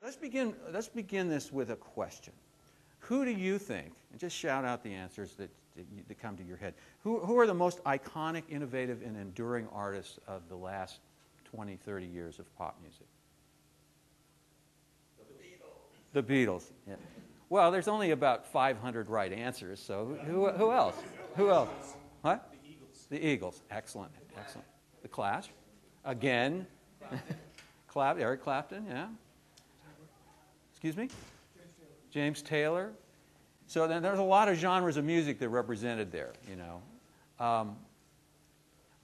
Let's begin this with a question. Who do you think, and just shout out the answers that come to your head, who are the most iconic, innovative, and enduring artists of the last 20, 30 years of pop music? The Beatles. Yeah. Well, there's only about 500 right answers, so who else? Who else? What? The Eagles. The Eagles. Excellent. Excellent. The Clash. Again. Eric Clapton, yeah. Excuse me? James Taylor. So then there's a lot of genres of music that are represented there, you know.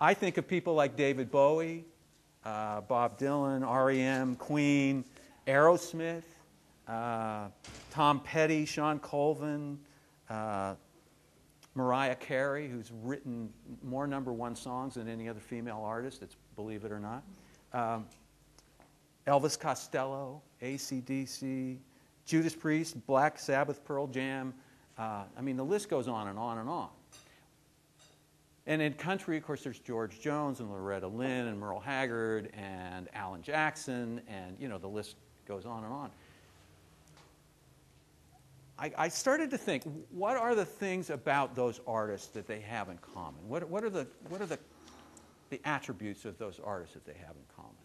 I think of people like David Bowie, Bob Dylan, R.E.M., Queen, Aerosmith, Tom Petty, Sean Colvin, Mariah Carey, who's written more #1 songs than any other female artist, believe it or not. Elvis Costello, AC/DC, Judas Priest, Black Sabbath, Pearl Jam. I mean, the list goes on and on and on. And in country, of course, there's George Jones and Loretta Lynn and Merle Haggard and Alan Jackson, and, you know, the list goes on and on. I started to think, what are the things about those artists that they have in common? What are the attributes of those artists that they have in common?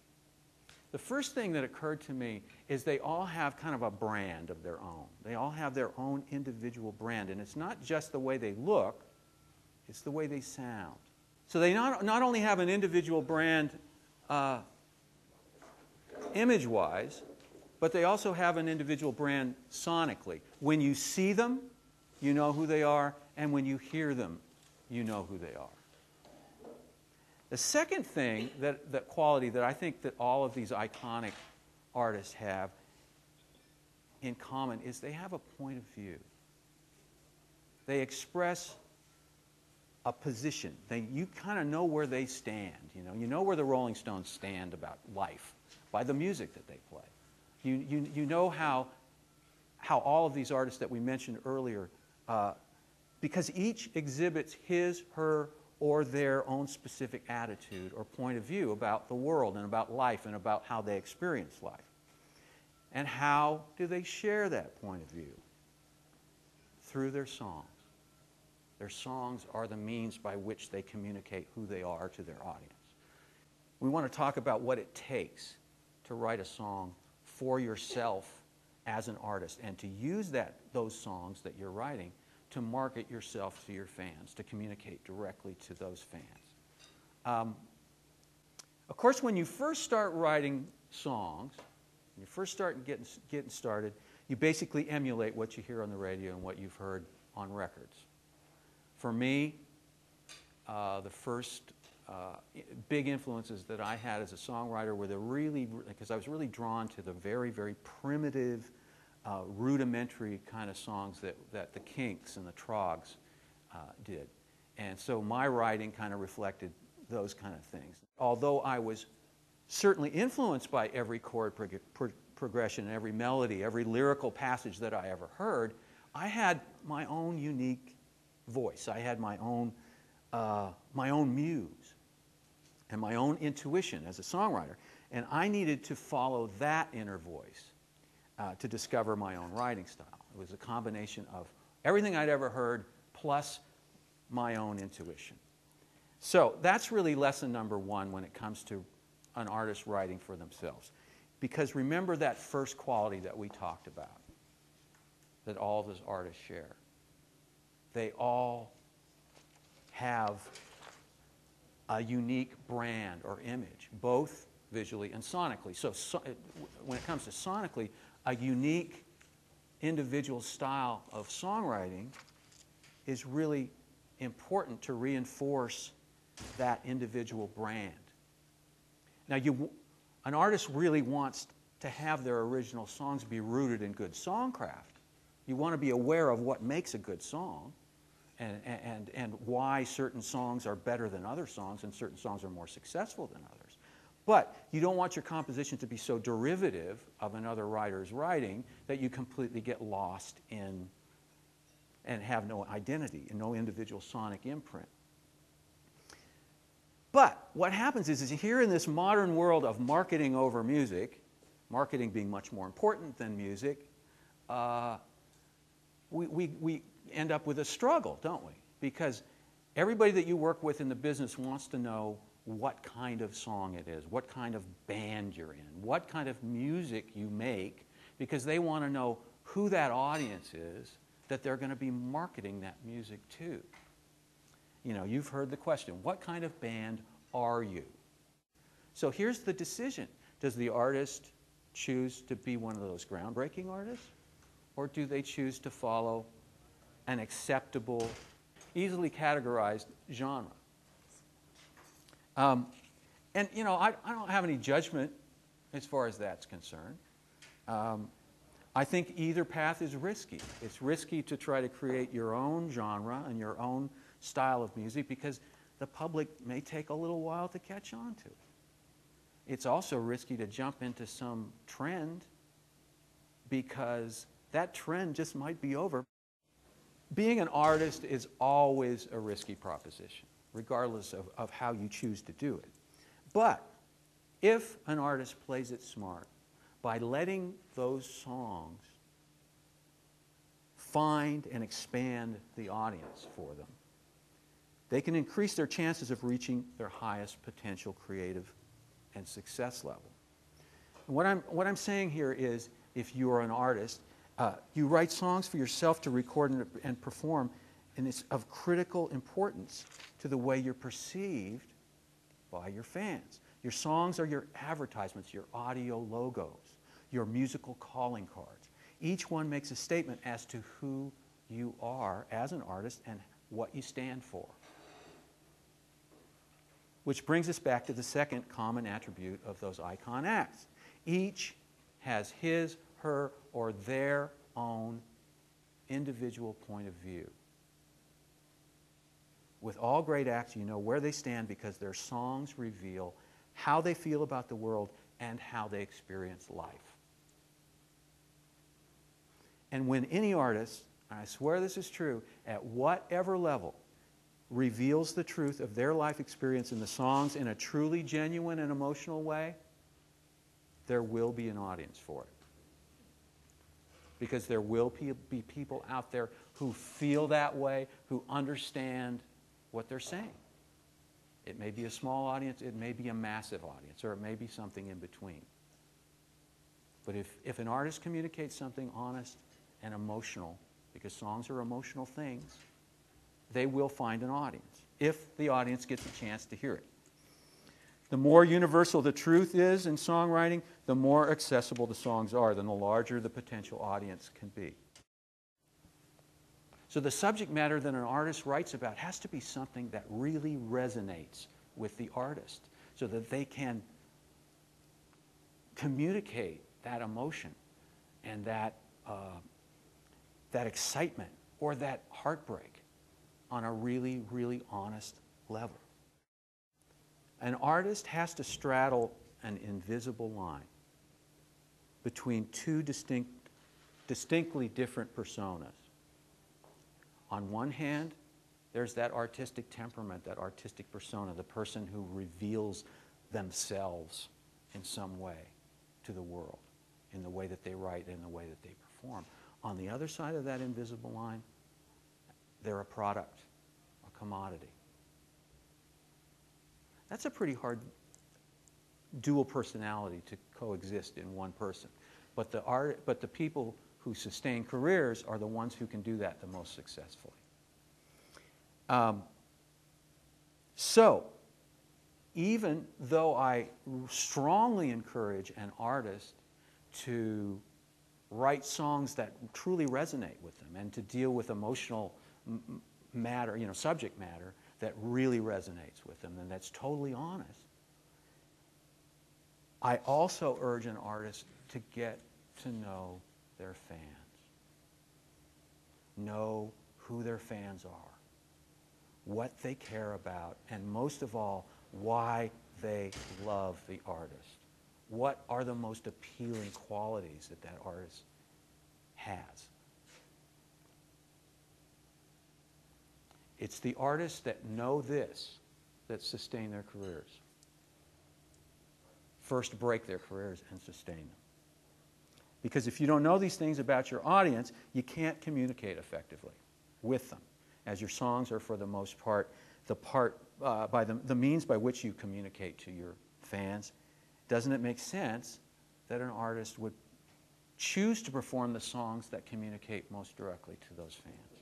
The first thing that occurred to me is they all have kind of a brand of their own. They all have their own individual brand, and it's not just the way they look, it's the way they sound. So they not only have an individual brand image-wise, but they also have an individual brand sonically. When you see them, you know who they are, and when you hear them, you know who they are. The second thing, that quality that I think that all of these iconic artists have in common is they have a point of view. They express a position. You kind of know where they stand. You know where the Rolling Stones stand about life by the music that they play. You know how all of these artists that we mentioned earlier, because each exhibits his, her, or their own specific attitude or point of view about the world and about life and about how they experience life. And how do they share that point of view? Through their songs. Their songs are the means by which they communicate who they are to their audience. We want to talk about what it takes to write a song for yourself as an artist and to use those songs that you're writing to market yourself to your fans, to communicate directly to those fans. Of course, when you first start writing songs, when you first start getting started, you basically emulate what you hear on the radio and what you've heard on records. For me, the first big influences that I had as a songwriter were because I was really drawn to the very, very primitive, rudimentary kind of songs that the Kinks and the Trogs did. And so my writing kind of reflected those kind of things. Although I was certainly influenced by every chord progression, every melody, every lyrical passage that I ever heard, I had my own unique voice. I had my own muse and my own intuition as a songwriter. And I needed to follow that inner voice to discover my own writing style. It was a combination of everything I'd ever heard plus my own intuition. So that's really lesson number one when it comes to an artist writing for themselves. Because remember that first quality that we talked about, that all of those artists share. They all have a unique brand or image, both visually and sonically. So when it comes to sonically, a unique individual style of songwriting is really important to reinforce that individual brand. Now, an artist really wants to have their original songs be rooted in good songcraft. You want to be aware of what makes a good song and why certain songs are better than other songs and certain songs are more successful than others. But you don't want your composition to be so derivative of another writer's writing that you completely get lost in and have no identity and no individual sonic imprint. But what happens is here in this modern world of marketing over music, marketing being much more important than music, we end up with a struggle, don't we? Because everybody that you work with in the business wants to know what kind of song it is, what kind of band you're in, what kind of music you make, because they want to know who that audience is that they're going to be marketing that music to. You know, you've heard the question, what kind of band are you? So here's the decision. Does the artist choose to be one of those groundbreaking artists? Or do they choose to follow an acceptable, easily categorized genre? And, you know, I don't have any judgment as far as that's concerned. I think either path is risky. It's risky to try to create your own genre and your own style of music because the public may take a little while to catch on to it. It's also risky to jump into some trend because that trend just might be over. Being an artist is always a risky proposition, regardless of how you choose to do it. But if an artist plays it smart, by letting those songs find and expand the audience for them, they can increase their chances of reaching their highest potential creative and success level. And what I'm saying here is, if you are an artist, you write songs for yourself to record and perform, and it's of critical importance to the way you're perceived by your fans. Your songs are your advertisements, your audio logos, your musical calling cards. Each one makes a statement as to who you are as an artist and what you stand for. Which brings us back to the second common attribute of those icon acts. Each has his, her, or their own individual point of view. With all great acts, you know where they stand because their songs reveal how they feel about the world and how they experience life. And when any artist, and I swear this is true, at whatever level, reveals the truth of their life experience in the songs in a truly genuine and emotional way, there will be an audience for it. Because there will be people out there who feel that way, who understand what they're saying. It may be a small audience, it may be a massive audience, or it may be something in between. But if an artist communicates something honest and emotional, because songs are emotional things, they will find an audience, if the audience gets a chance to hear it. The more universal the truth is in songwriting, the more accessible the songs are, then the larger the potential audience can be. So the subject matter that an artist writes about has to be something that really resonates with the artist, so that they can communicate that emotion and that excitement or that heartbreak on a really, really honest level. An artist has to straddle an invisible line between two distinctly different personas. On one hand, there's that artistic temperament, that artistic persona, the person who reveals themselves in some way to the world, in the way that they write and the way that they perform. On the other side of that invisible line, they're a product, a commodity. That's a pretty hard dual personality to coexist in one person. But the people who sustain careers are the ones who can do that the most successfully. So, even though I strongly encourage an artist to write songs that truly resonate with them and to deal with emotional matter, subject matter that really resonates with them and that's totally honest, I also urge an artist to get to know their fans. Know who their fans are, what they care about, and most of all, why they love the artist. What are the most appealing qualities that that artist has? It's the artists that know this that sustain their careers. First break their careers and sustain them. Because if you don't know these things about your audience, you can't communicate effectively with them, as your songs are, for the most part, the means by which you communicate to your fans. Doesn't it make sense that an artist would choose to perform the songs that communicate most directly to those fans?